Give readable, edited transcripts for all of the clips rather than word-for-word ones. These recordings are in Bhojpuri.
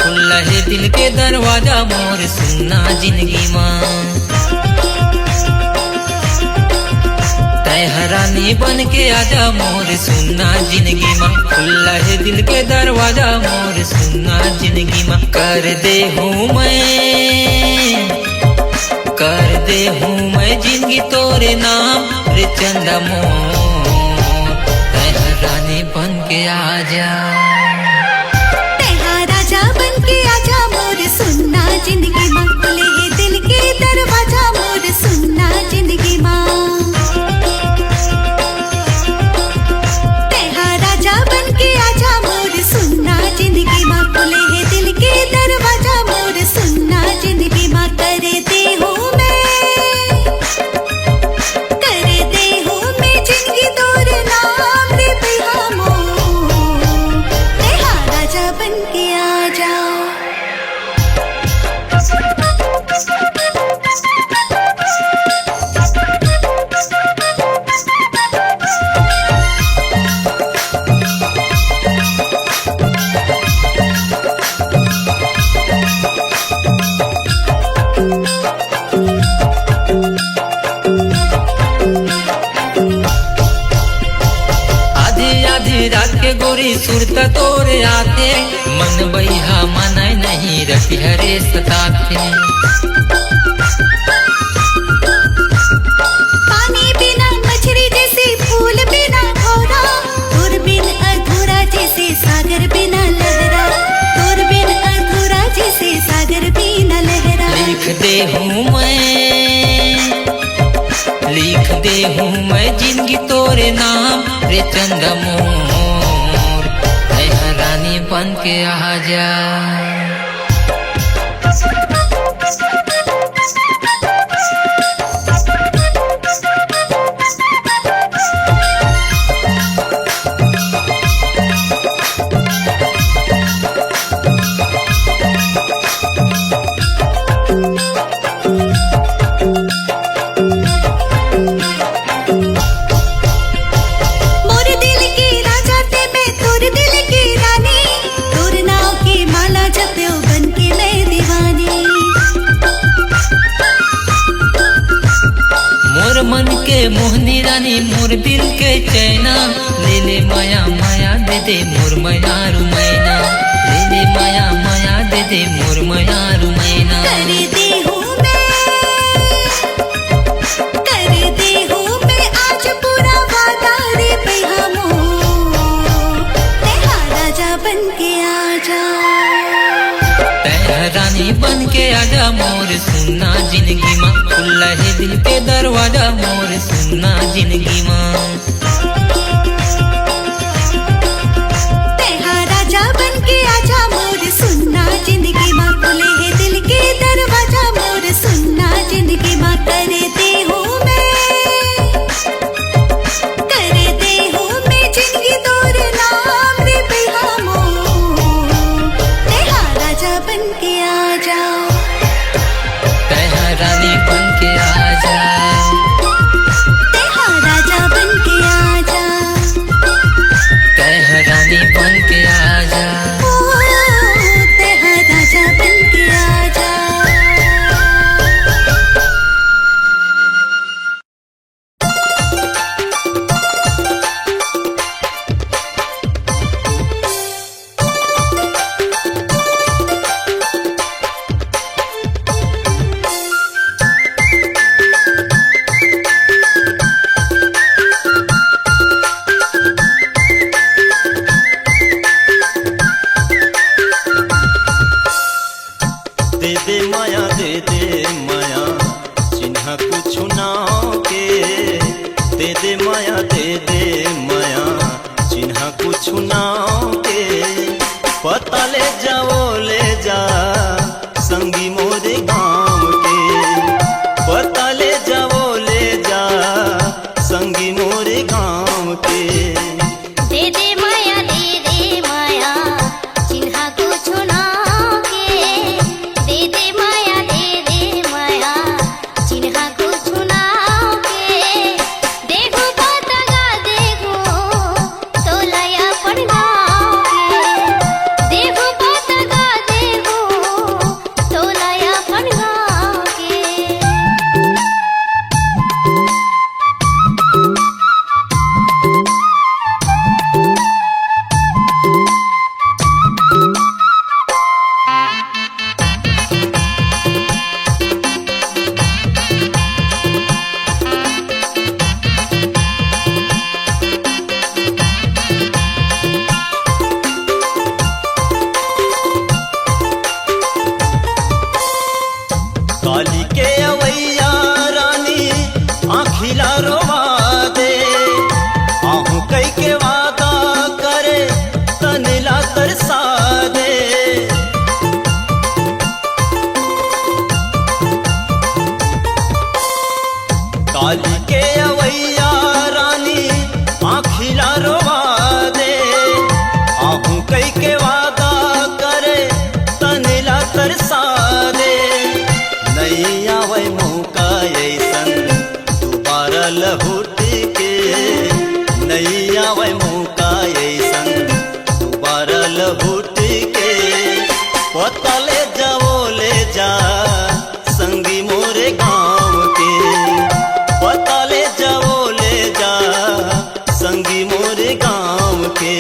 खुला है दिल के दरवाजा मोर सुनना जिंदगी माँ। रानी बन के आजा मोर सुनना जिंदगी माँ, खुला है दिल के दरवाजा मोर सुनना जिंदगी माँ। कर दे हूँ मैं जिंदगी तोरे नाम रे चंदा मोर, रानी बन के आजा, राजा बन के आजा मोर सुनना जिंदगी माँ, खुले है दिल के दरवाजा मोर सुनना जिंदगी माँ। जिंदगी माँ खुले है दिल के दरवाजा मोर सुनना जिंदगी माँ। कर दे हूँ मैं जिंदगी तोर नाम रे बिहा मोर, तेहा राजा बन के आजा। रात के गोरी सुरता तोरे आते, मन बैहा मन नहीं रखी हरे सताते। पानी बिना मछली जैसे फूल बिना भौरा, तोर बिन अधूरा जैसे सागर बिना लहरा, तोर बिन अधूरा जैसे सागर बिना लहरा। लिख दे हूँ मैं जिंदगी तोरे नाम रे चंदा मोर, रानी बन के आजा। मन के मोहनी रानी मोर दिल के चैना, ले ले माया माया दे दे मोर मैना रुमैना, ले ले माया माया दे दे मोर मैना रुमैना। कर दे हूँ मैं आज पूरा वादा रे बिहा मोर, तेहा राजा बन के आजा, तेहा रानी बन के आजा मोर सुनना जिंदगी माँ, खुला है दिल के दरवाजा मोर सुनना जिंदगी माँ। तेहा राजा बन के आजा मोर सुनना जिंदगी माँ, खुले है दिल के दरवाजा मोर सुनना जिंदगी माँ। कर दे हूँ मैं जिंदगी तोर नाम रे बिहा मोर, तेहा राजा बन के आजा, तेहा रानी बन के आजा, तेहा राजा बन के आजा, तेहा रानी बन के आजा, तेहा राजा बन के आजा। पता ले जाओ ले जा संगी मोरे गाँव के, पता ले जाओ ले जा संगी मोरे गाँव के। दे दे माया चिन्हा कुछ ना के, दे दे माया चिन्हा कुछ ना के। देखो पतगा देखो तोलया पड़ गाँव के, देखो पतगा देखो पता ले जाओ ले जा संगी मोरे गाँव के, पता ले जाओ ले जा संगी मोरे गाँव के।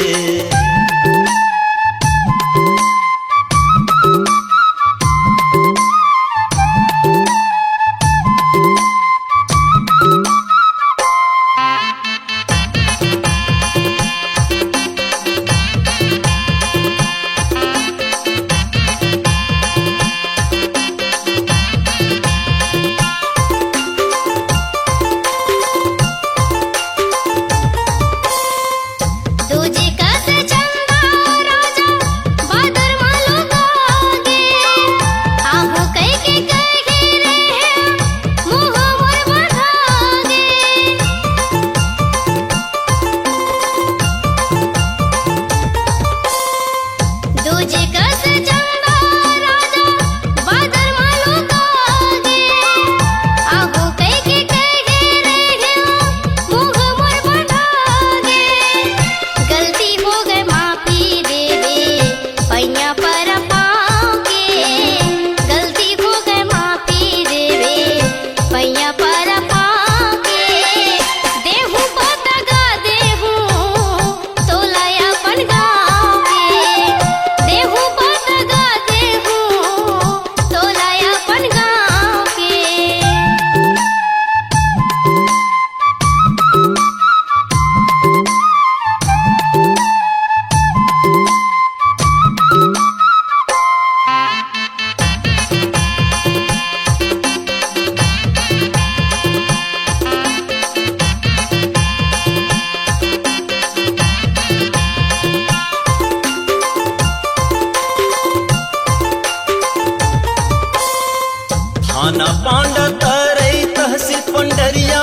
थाना पांडा तरई तहसील पंडरिया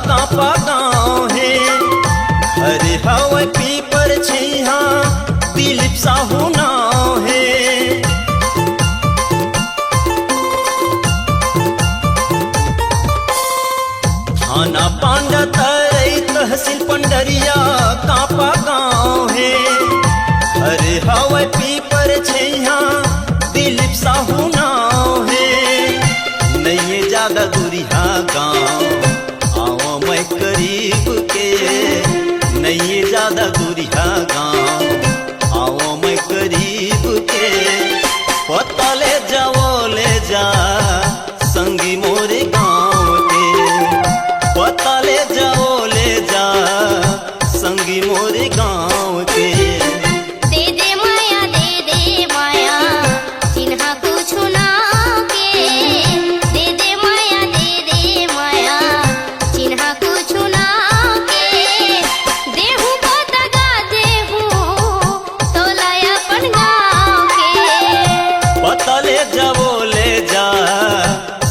कापा गाँव है, हरे हवा पीपर छैहा दिलीप साहू नाव है। थाना पांडा तरई तहसील पंडरिया कापा गाँव है, हरे हवा पीपर छैहा दिलीप साहू नाव है। नहीं ज्यादा दूरिया गाँव आओ मैं करीब के, नहीं ज्यादा दूरिया गाँव आओ मैं करीब के। पता ले जा संगी मोरे गाँव के, पता ले जा संगी मोरे गाँव के। दे दे माया चिन्हा कुछ ना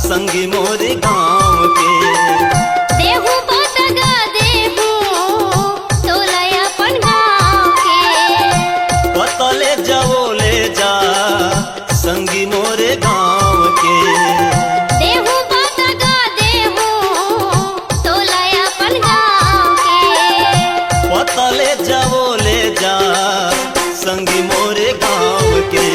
संगी मोरे गाँव के। देहू पतगा देहू तोलाया अपन गाँव के। पता ले जा संगी मोरे गाँव के। देहू पतगा देहू तोलाया अपन गाँव के। पता ले जा संगी मोरे गाँव के।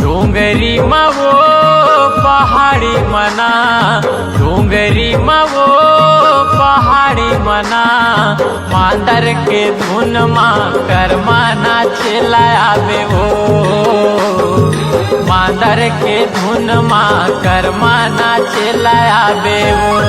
डोंगरी मावो पहाड़ी मना, डोंगरी मावो पहाड़ी मना, मांदर के धुन माँ करमाना चिल्लावे वो, मांदर के धुन माँ करमाना चिल्लावे वो।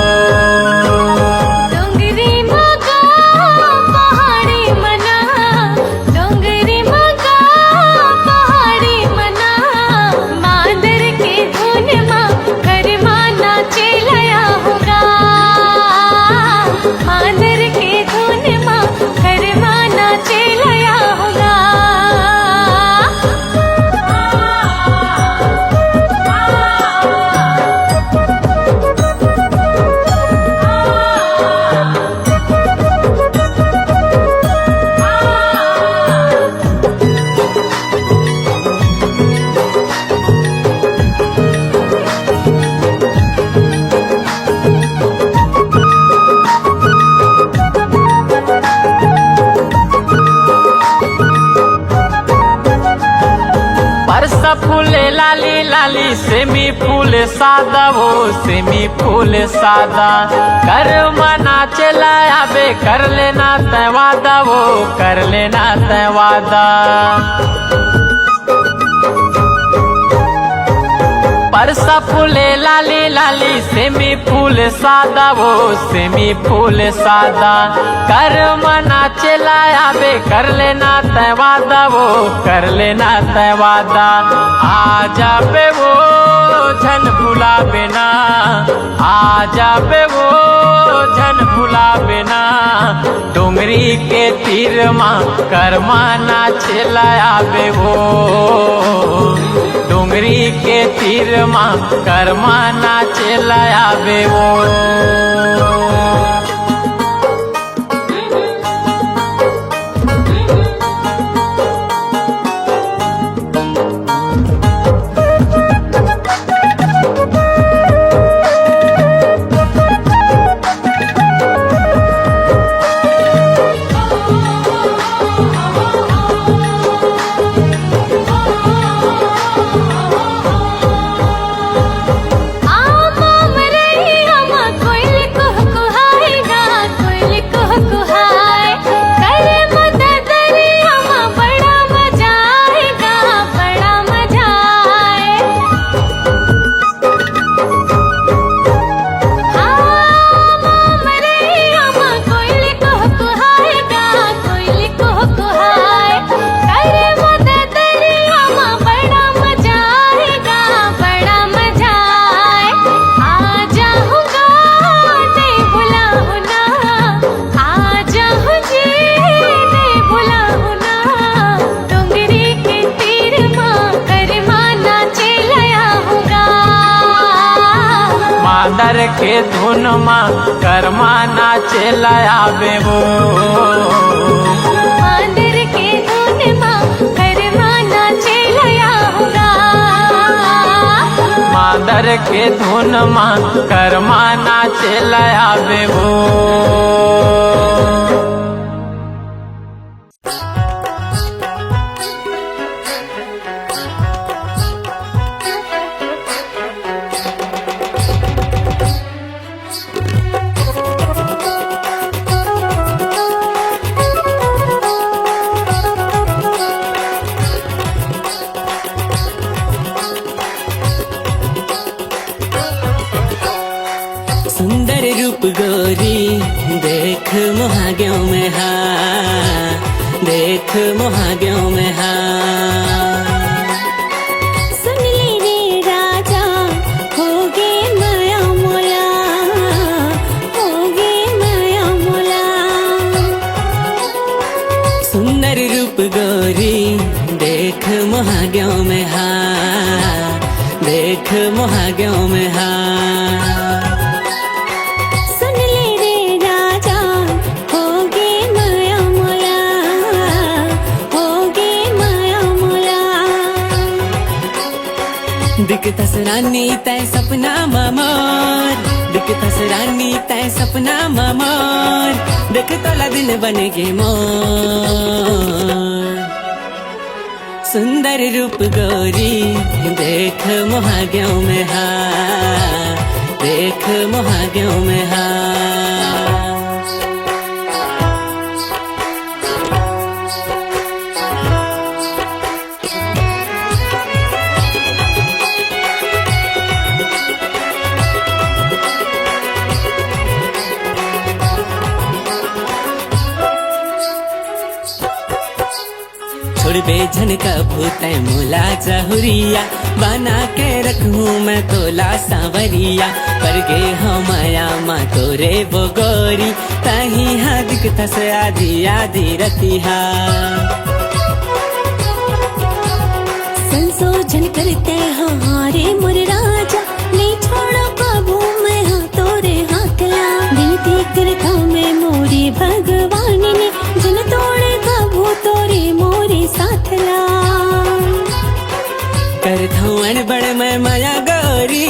लाली लाली सेमी फूल सादा वो सेमी फूल सादा कर मना चला आबे कर लेना तय वादा वो कर लेना तय वादा परसा फूले लाली लाली सेमी फूल सादा वो सेमी फूल सादा कर मना चला आबे कर लेना तय वादा वो कर लेना तय वादा आ जाबे वो झन भुला बिना आ जाबे वो झन भुला बिना डोंगरी के तीर माँ करमाना चला आबे वो डोंगरी के तीर माँ करमाना चला आबे वो मादर के धुन माँ करमाना चला आबे वो मादर के धुन माँ करमाना चला आऊंगा मादर के धुन माँ करमाना चला आबे वो सुंदर रूप गोरी देख मोहाग्यों में हा देख मोहाग्यों में हा सुन ले रे राजा होगे माया मोला होगे माया मोला सुंदर रूप गोरी देख मोहाग्यों में हा देख मोहाग्यों में हा सुन ले रे राजा होगे माया मोला होगे माया मोला दिखतस रानी तय सपना ममोर दिखतस रानी तय सपना ममोर देख तोला दिन बनेगे मोर सुंदर रूप गोरी देख मोहाग्यों में हा देख मोहाग्यों में हा छोड़बे झनका भूत मोला जहुरिया बना के रखूं मैं तोला सांवरिया पर गे हम माया माँ तोरे वो गोरी तही हा दिखतस आधी आधी रतिहा संशोधन करते हारे मोर राजा नहीं छोड़ो काबू मैं हाँ तोरे हाथला विनती करता मैं मोरे भगवान ने जन तोड़े काबू तोरे मोरे साथला करथूं अड़बड़ मैं माया गौरी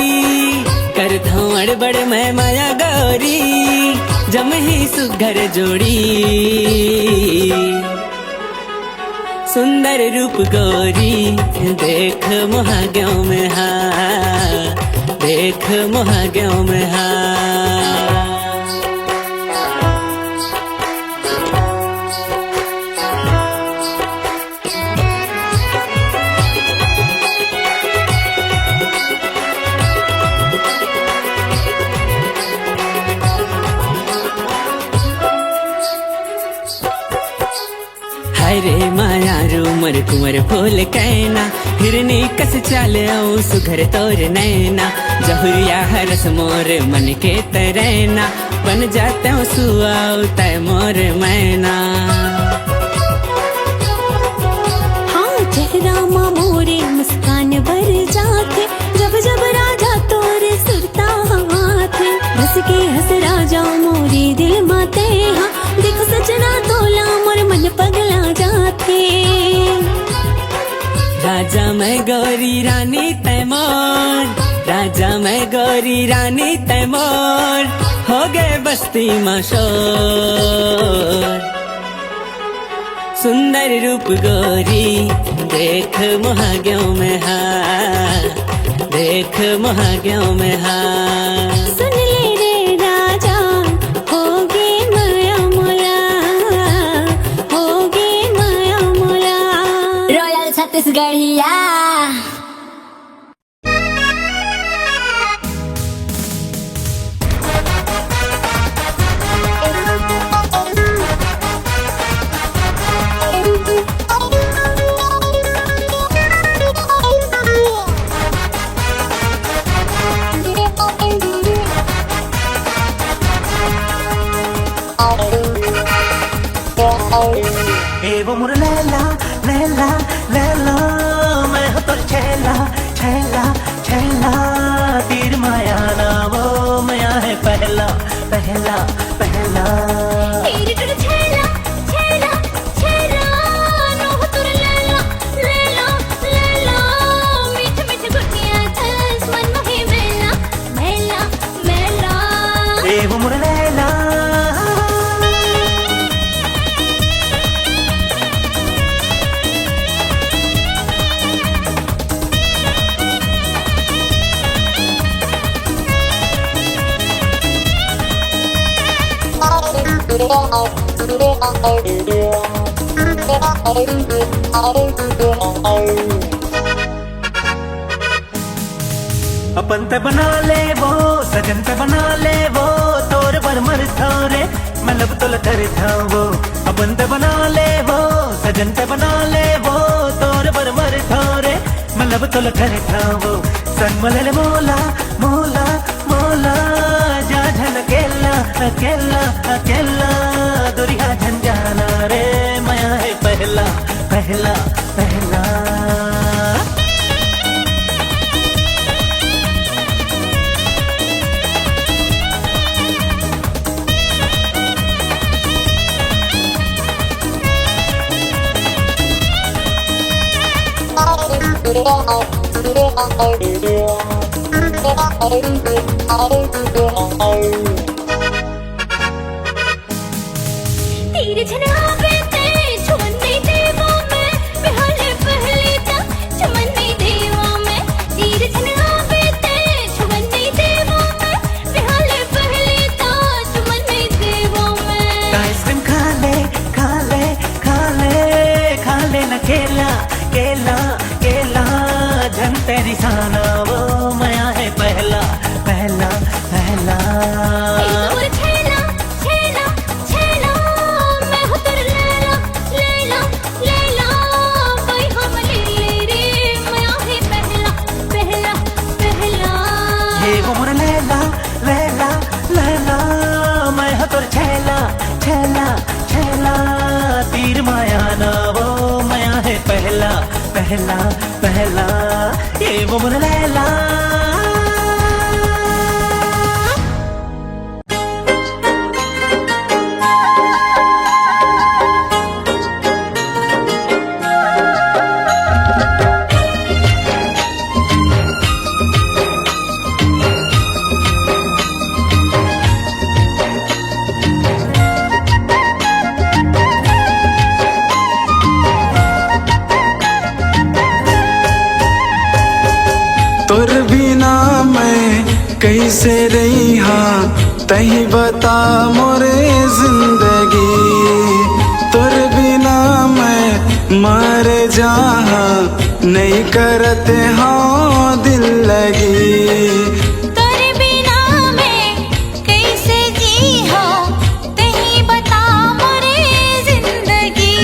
करथूं अड़बड़ मैं माया गौरी जम ही सुघर जोड़ी सुंदर रूप गोरी देख मोहाग्यों में देख मोहाग्यों में रे माया रूमर कुंवर फूल कहना हिरनी कस चाल सुघर तोर नैना जहुरिया हरस मोर मन के तरैना बन जाते हो सुआऊ तय मोर मैना हाँ चेहरा माँ मोरे मुस्कान बर जाते जब जब राजा तोरे सुरता हाथे बस के हंस राजा मोरे दिल माते हाँ देखो सजना तोला मोर मन पगला जाते राजा मैं गौरी रानी तैमूर राजा मैं गौरी रानी तैमूर हो गए बस्ती मशहूर सुंदर रूप गोरी देख मोहाग्यों में देख मोहाग्यों में सुन ले रे राजा होगे माया मोला होगे माया मोला रॉयल छत्तीसगढ़िया वो मुर लैला लैला लैला मैं हो तो छैला छैला छैला तीर माया ना वो माया है पहला पहला पहला वो मुर लैला अपन ते बना ले वो सजन ते बना ले वो तोर पर मर थारे मैं लब तो लतर था वो अपन ते बना ले वो सजन ते बना ले वो तोर पर मर थारे मैं लब तो लतर था वो सन मलल मोला मोला मोला जा झन अकेला अकेला अकेला दुरिया झन जाना रे माया है पहला पहला पहला तेरे छनावे ते छुमन्नी देवा में बिहाले पहले तक छुमन्नी देवा में तेरे छनावे ते छुमन्नी देवा में बिहाले पहले तक छुमन्नी देवा में आइसक्रीम खा ले खा ले खा ले खा ले न केला केला केला झन तेरी साना वो माया है पहला पहला पहला छैला छैला तीर माया ना वो माया है पहला पहला पहला ये वो मुर लैला कैसे रही हाँ तही बता मोरे जिंदगी, तोर बिना मैं मर जहाँ नहीं करते हाँ दिल लगी। तोरे बिना मैं कैसे जी हो तही बता मोरे जिंदगी,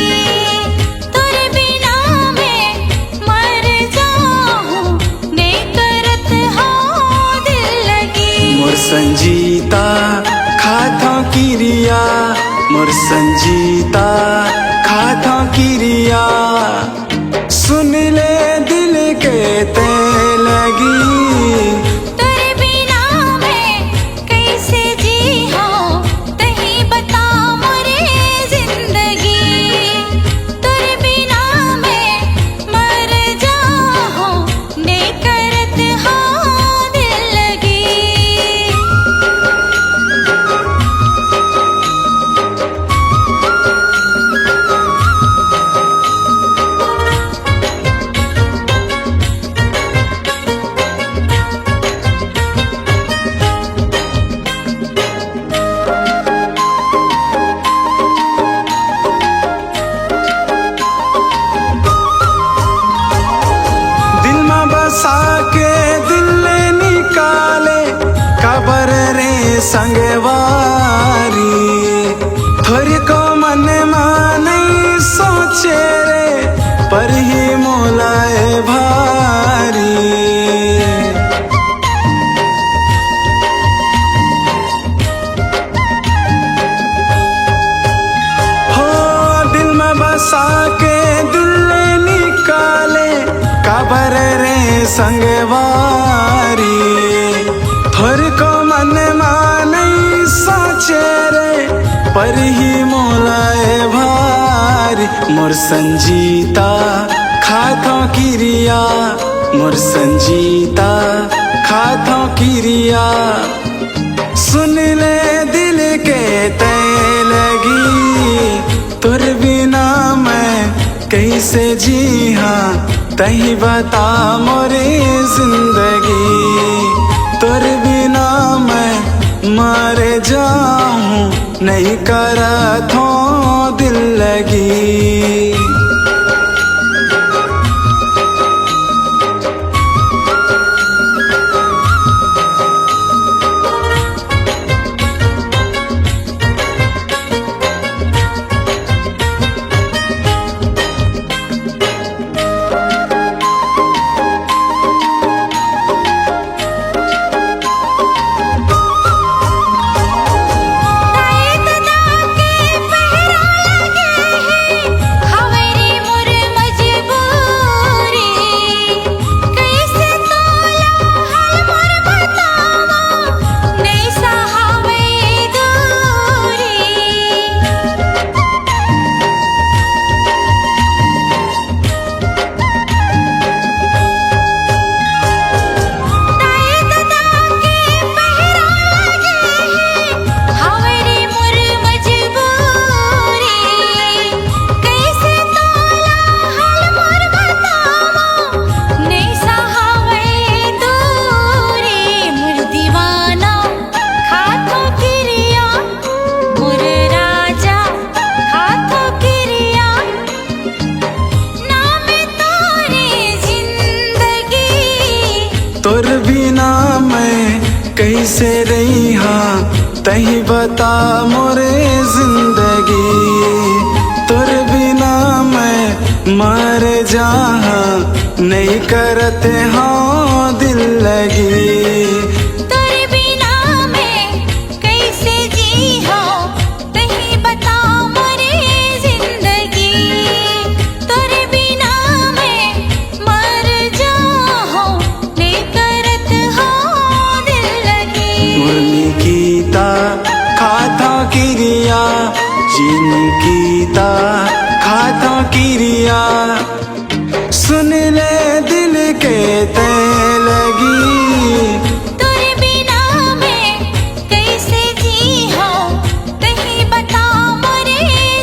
तोरे बिना मैं मर जाऊं नहीं करत हो दिल लगी। मोर संजीता खाता किरिया, मोर संजीता खाता किरिया, सुन ले दिल के ते लगी। तोरे बिना मैं कैसे जी हो तही बता मोरे जिंदगी, तोरे बिना मैं मर जाऊं नहीं करत हो दिल लगी। दिल में बसा के दिल निकाले कबर रे संगवारी, थोड़ी को मन में नहीं सोचे रे पर ही मोलाए भारी। हो दिल में बसा के दिल निकाले कबर रे संगवारी, थोर को मन में नहीं सोचे रे पर ही मोलाए भारी। मोर संजीता खातो किरिया, मोर संजीता खातो किरिया, सुन ले दिल के ते लगी। तोर बिना मैं कैसे जी हाँ तही बता मोरे जिंदगी, तोर बिना मैं मर जाऊं नहीं करत हूँ दिल लगी। तोर बिना मैं कैसे रही हाँ तही बता मोरे जिंदगी, तोर बिना मैं मर जहाँ नहीं करते हाँ दिल लगी। तोरे बिना मैं कैसे जी हो तही बता मोरे जिंदगी, तोरे बिना मैं मर जाऊं नहीं करत हो दिल लगी। मुरली गीता खाता किरिया, चीनी गीता खाता किरिया, सुन ले दिल के ते लगी। तोरे बिना मैं कैसे जी हो तही बता मोरे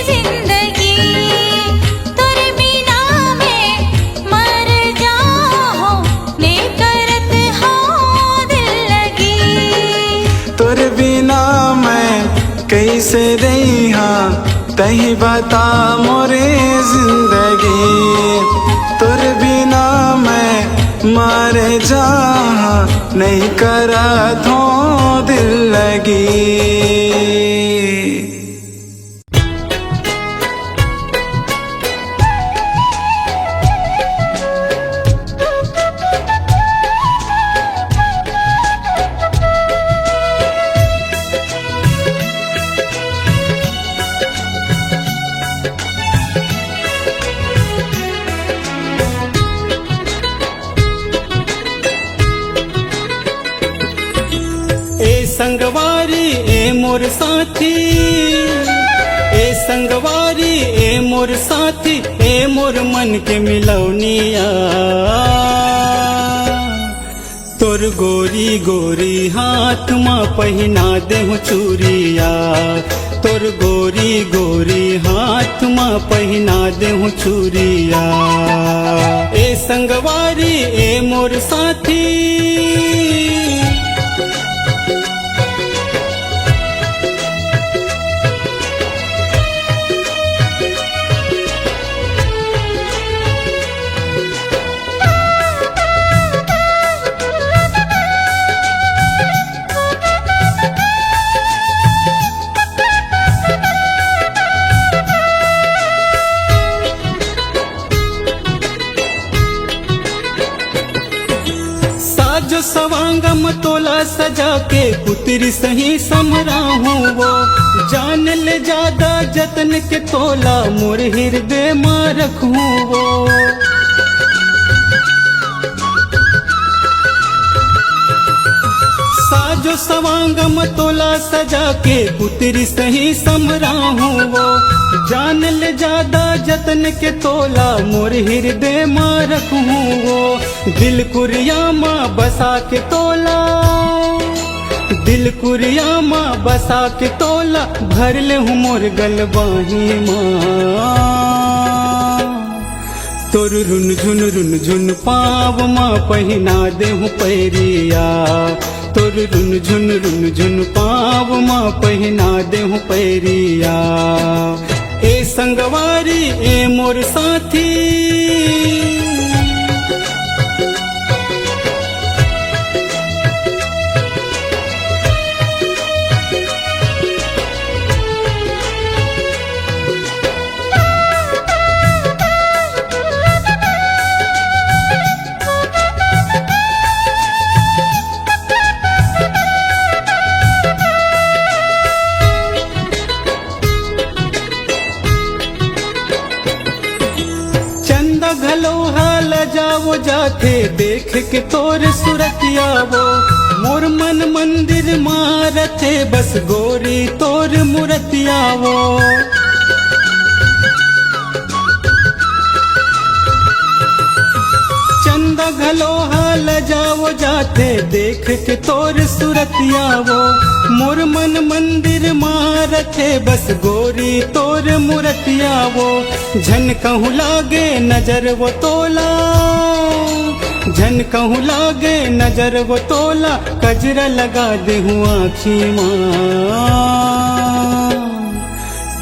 जिंदगी, तोरे बिना मैं मर जाऊं नहीं करत हो दिल लगी। कैसे रहा तही बता मोरे जिंदगी, तुर बिना मैं मर जा नहीं करा थो दिल लगी। संगवारी ए मोर साथी, ए संगवारी ए मोर साथी, ए मोर मन के मिलौनिया, तोर गोरी गोरी हाथ माँ पहना देहु चूरिया, तोर गोरी गोरी हाथ माँ पहना देहु चूरिया। ए संगवारी ए मोर साथी, जो सवांगम तोला सजा के पुत्री सही समरा हूँ वो, जान ले ज्यादा जतन के तोला मोर हृदय मां रखूँ वो। साजो सवांगम तोला सजा के पुत्री सही समरा हूँ वो, जान ले ज्यादा जतन के तोला मोर हृदय मां रखूँ वो। दिल कुरिया माँ बसा के तोला, दिल कुरिया माँ बसा के तोला, भर ले हूँ मोर गलबाही माँ। तोर रुन झुन पाव माँ पहना दे हूँ पैरिया, तोर रुन झुन पाव माँ पहना दे हूँ पैरिया। ए संगवारी ए मोर साथी, जाओ जाते देख के तोर सुरतिया वो, मोर मन मंदिर मारते बस गोरी तोर मूर्तिया वो। चंदा घलोहा ल जाओ जाते देख के तोर सुरतिया वो, मोर मन मंदिर मारते बस गोरी तोर मूर्तिया वो। झन कहूँ लागे नजर वो तोला, झन कहूँ लागे नजर वो तोला, कजरा लगा दे हूँ आँखी माँ।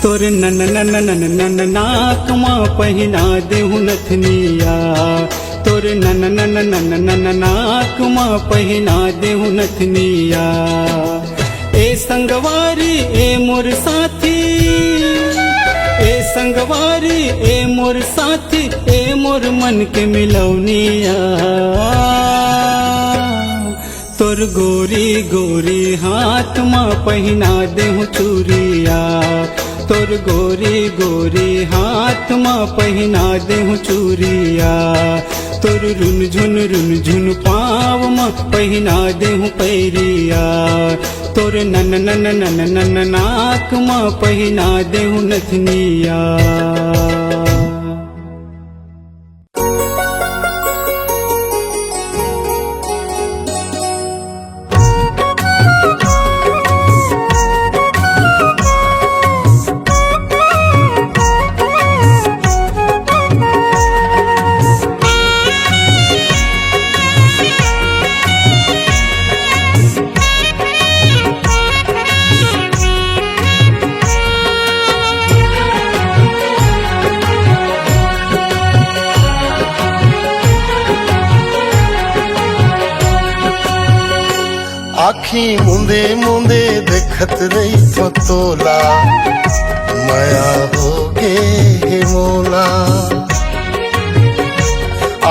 तोर नन नन नन नन नाक माँ पहना दे हूँ नथनिया, तोर नन नन नन नन नाक माँ पहना दे हूँ नथनिया। ए संगवारी ए मोर साथी, ए संगवारी ए मोर साथी, ए मोर मन के मिलौनिया। तोर गोरी गोरी हाथ माँ पहना दे हूँ चूरिया, तोर गोरी गोरी हाथ माँ पहना दे हूँ चूरिया। तोर रुन झुन पाव माँ पहना दे हूँ पैरिया, तोर नन नन नन नन नाक माँ पहना दे हूँ नथनिया। आखी मुंदे मुंदे देखत रही तो तोला माया हो गे हे मोला।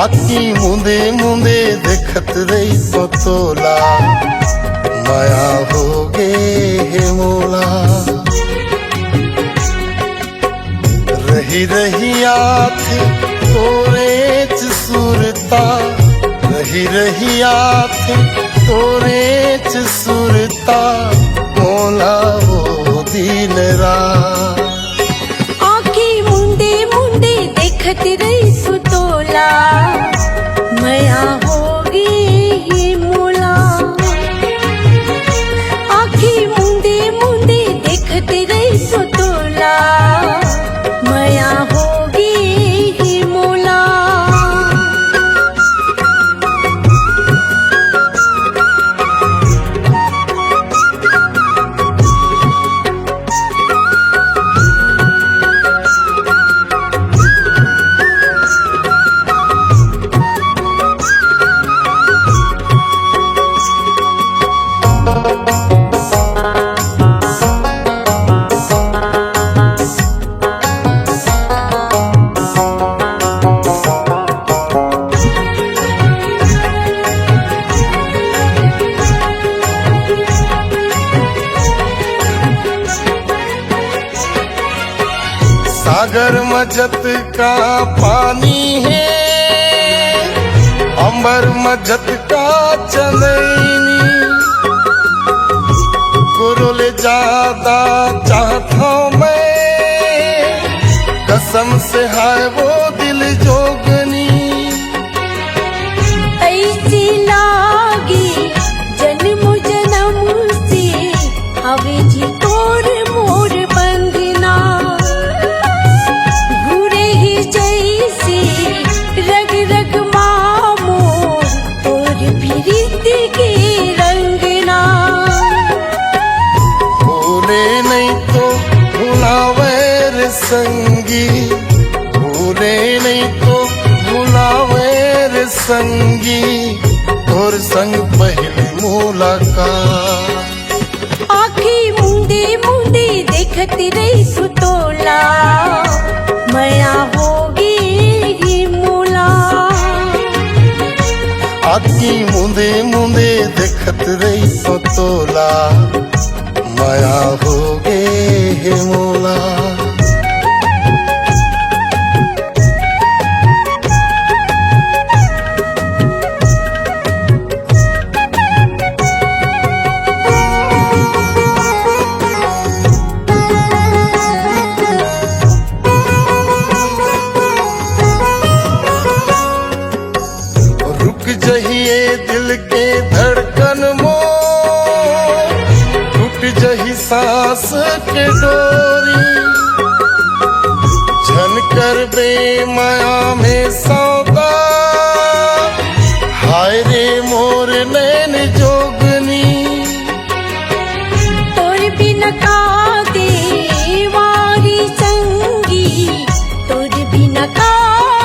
आखी मुंदे मुंदे देखत रही तो तोला माया हो गे हे मोला। रही रही आथ तोरे च सुरता, रही रही आथ तोरे च सुरता मोला हो दिन रात। आँखी मुंदे मुंदे देखत रही सुतोला मया होगी ही मोला। आँखी मुंदे मुंदे देखत रही सुतोला मया होगी ही मोला। सागर मजत का पानी है, अंबर मजत का चंदनी। गुरु ले ज्यादा चाहता हूँ मैं, कसम से है वो दिल जोगनी। ऐसी लागी जन्म जन्म से हवे जी तोर मोर बंदना। घुरे ही जैसे रग रग मामोर तोर प्रीत के रंगना। भूले नहीं तो भुलावेर संगी, भूले नहीं तो भुलावेर संगी और संग पहली मुलाकात। आँखी मुंदे मुंदे देखत रही सुतोला मया होगी ही मोला। आखी मुंदे मुंदे देखत रही तो तोला माया हो गे हे मोला। रुक जहिए दिल के धड़कन मोर, टूट जही सांस के डोरी। झन कर बे माया में सौदा, हाय रे मोर नैन जोगनी। तोर बिन का देवारी संगी, तोर बिन का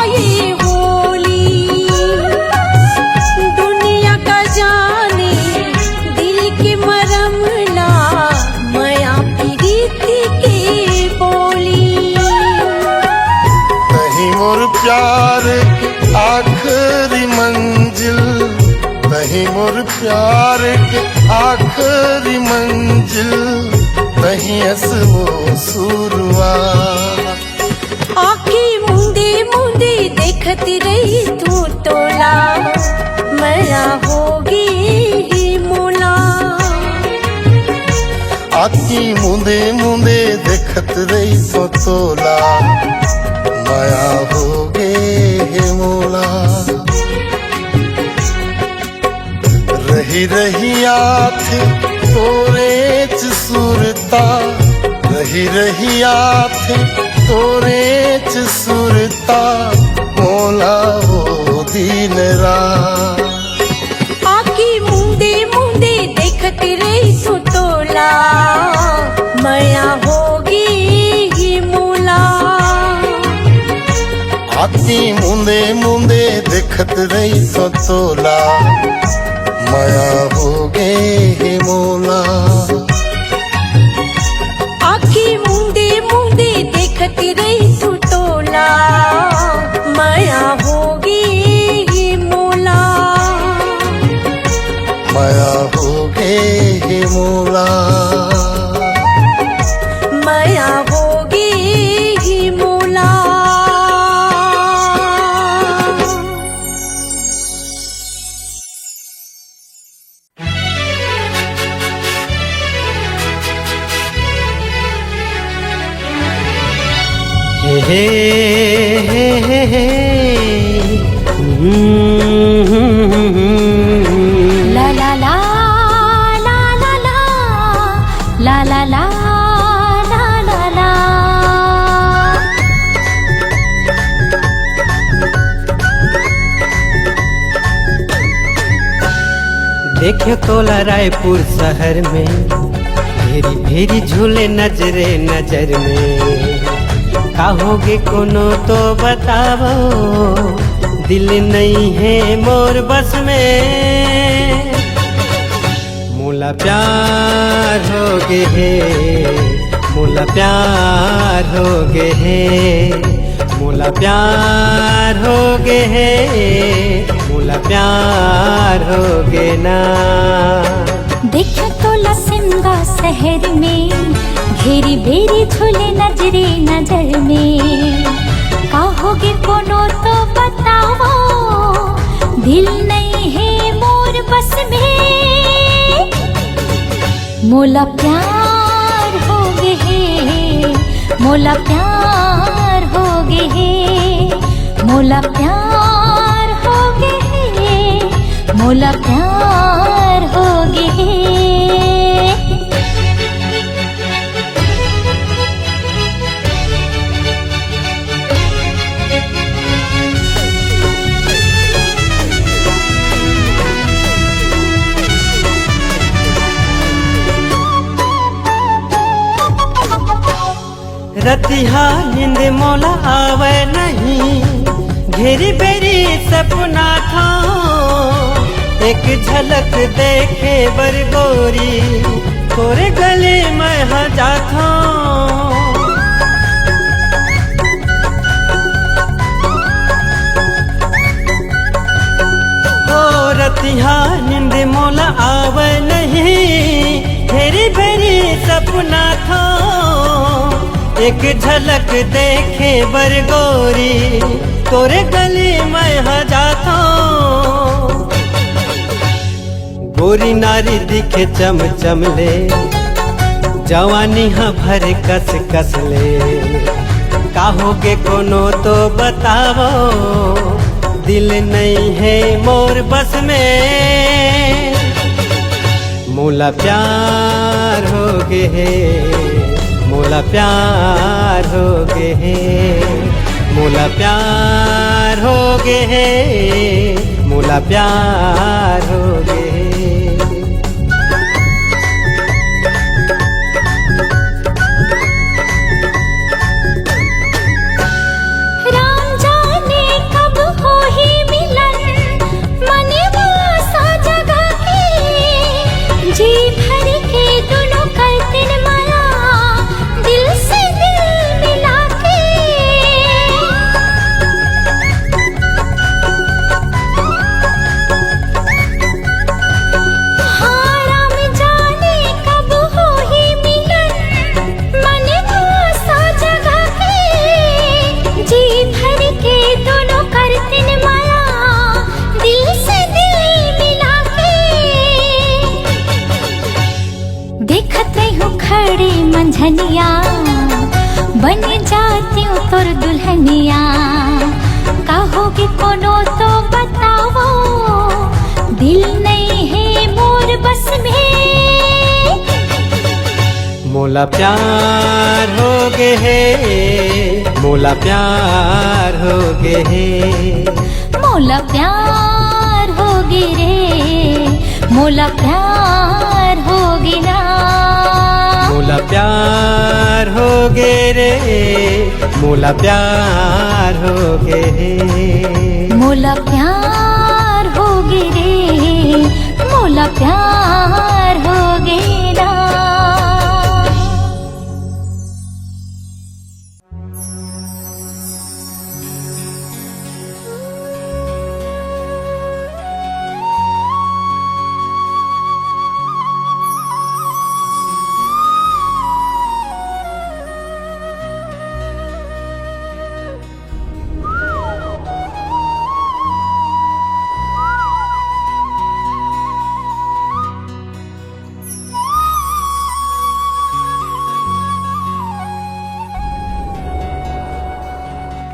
ये होली। दुनिया का जाने दिल के मरमला मया प्रीत के बोली। नहीं मोर प्यार की आखिरी मंजिल, नहीं मोर प्यार की आखिरी मंजिल, नहीं वो शुरुआत। आँखी मुंदे मुंदे देखत रही तू तोला मया होगी ही मोला। आखी मुंदे मुंदे देखत रही तो तोला माया हो गे हे मोला। रही रही आथ तोरे च सुरता, रही रही आथ तोरे च सुरता मोला हो दिन रात। आँखी मुंदे मुंदे देखत रही सुतोला मया होगी ही मोला। आखी मुंदे मुंदे देखत रही तो तोला माया होगे हे मोला। आखी मुंदे मुंदे देखती रही तू टोला, माया होगी ये मोला। माया होगे हे मोला। माया होगी ये मोला। हे हे हे हे ला ला ला ला ला ला ला ला ला ला ला ला। देखे तोला रायपुर शहर में, भेरी भेरी झूले नजरे नजर में। कहोगे कोनो तो बताओ, दिल नहीं है मोर बस में। मोला प्यार हो गे है, मोला प्यार हो गे है, मोला प्यार हो गे है, मोला प्यार हो गे ना। देखो तोला सिमगा शहर में, घेरी बेरी झूले नजरे नजर में। कहोगे कोनो तो बताओ, दिल नहीं है मोर बस में। मोला प्यार हो गे है, मोला प्यार हो गे है, मोला प्यार हो गे है, मोला प्यार हो गे है। रतिहा नींद मोला आवे नहीं, घेरी बेरी सपना था। एक झलक देखे बर गोरी, तोरे गले में हजा था। ओ रतिहा नींद मोला आवे नहीं, घेरी बेरी सपना था। एक झलक देखे बर गोरी, तोरे गली में हजा था। गोरी नारी दिखे चम चम ले, जवानी हाँ भर कस कस ले। कहोगे कोनो तो बताओ, दिल नहीं है मोर बस में। मोला प्यार हो गे है, मोला प्यार हो गे है, मोला प्यार हो गे है, मोला प्यार हो गे है। राम जाने कब हो ही मिलन, मने वासा जगह के। जी भर के दोनों करतिन माया, दिल से दिल मिला के। हाँ राम जाने कब हो ही मिलन, मने वासा जगह के। जी भर के दोनों करतिन माया, दिल से दिल मिला के। देखत हूँ खड़ी मंझनिया, बन जाती हूँ तोर दुल्हनिया। कहोगे कोनो तो बताओ, दिल नहीं है मोर बस में। मोला प्यार हो गे है, मोला प्यार हो गे है, मोला प्यार हो गे रे, मोला प्यार हो गे ना। मोला प्यार हो गे रे, मोला प्यार हो गे है। मोला प्यार हो गे रे, मोला मोला प्यार हो गेला।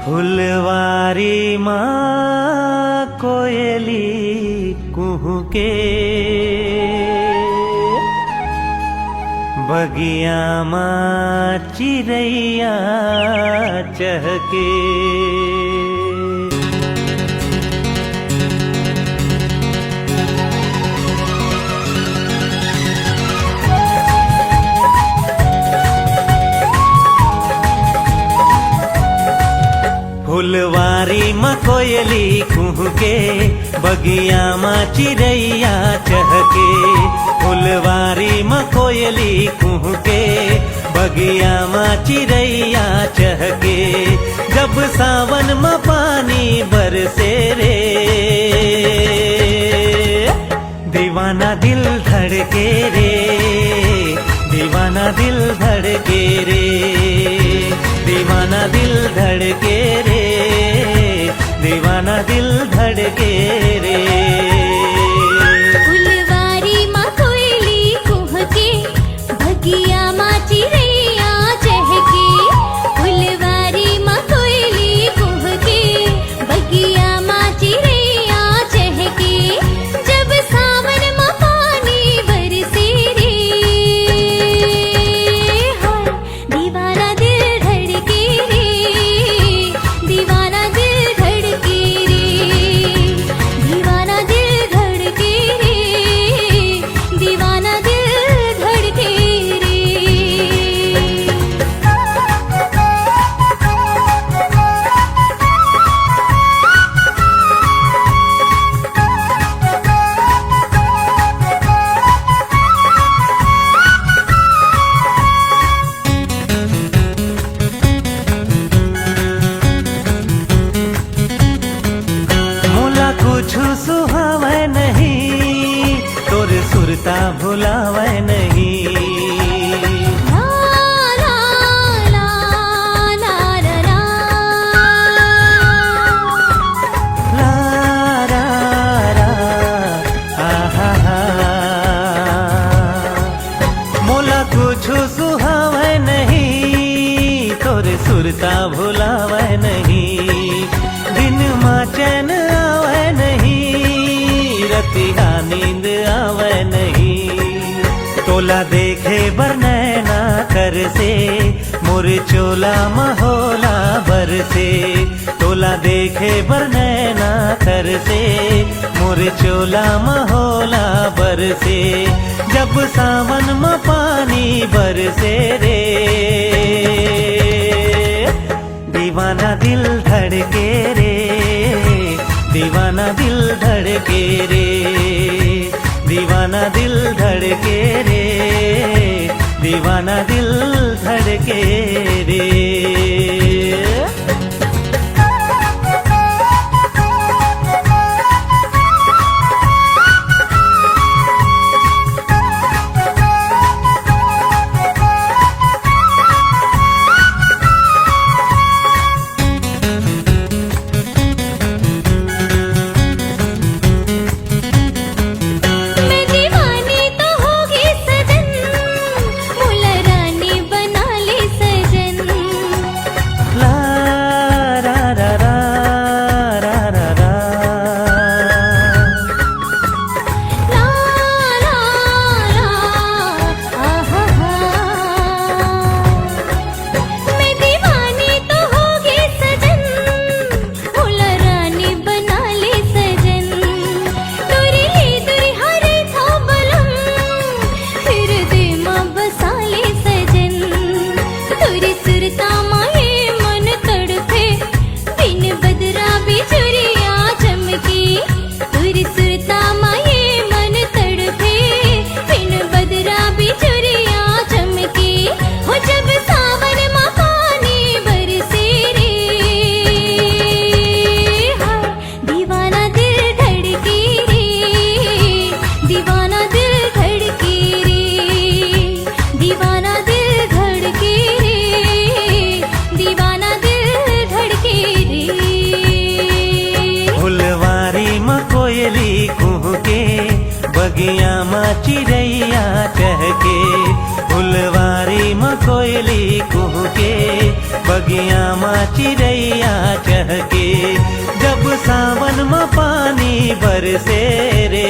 फुलवारी माँ कोयली कुहू के, बगिया माँ चिड़ैया चहके। फुलवारी माँ कोयली कुहू के, बगिया माँ चिड़ैया चहके। फुलवारी माँ कोयली कुहू के, बगिया माँ चिड़ैया चहके। जब सावन माँ पानी बरसे रे, दीवाना दिल धड़के रे, दीवाना दिल धड़के रे, दीवाना दिल धड़के रे, दीवाना दिल धड़के रे। फुलवारी माँ कोयली कुह के, बगिया माँ चिड़ैया चहके। फुलवारी माँ कोयली कुह के, बगिया माँ चिड़ैया चहके। जब सावन माँ पानी बरसे रे, हाय दीवाना दिल धड़के रे, दीवाना दिल धड़के रे, दीवाना दिल धड़के रे, दीवाना दिल धड़के रे। मोला कुछ सुहावे नहीं, तोरे सुरता भुलावे नहीं। ला ला ला ला ला ला। ला रा रा, आहा हा। मोला कुछ सुहावे नहीं, तोरे सुरता भुलावे नहीं। दिन माँ चैन आवे नहीं, रतिया नींद आवे नहीं। तोला देखे बर नैना कर से, मोर चोला महोला बर से। तोला देखे बर नैना कर से, मोर चोला महोला बर से। जब सावन में पानी बरसे रे, दीवाना दिल धड़के रे, दीवाना दिल धड़के रे, दीवाना दिल धड़के रे, दीवाना दिल धड़के रे। मैं दीवानी तो होगी सजन, मोला रानी बना ले सजन। बगिया माँ चिड़ैया चहके फुलवारी में कोयली कुहके बगिया माँ चिड़ैया चहके जब सावन में पानी बरसे रे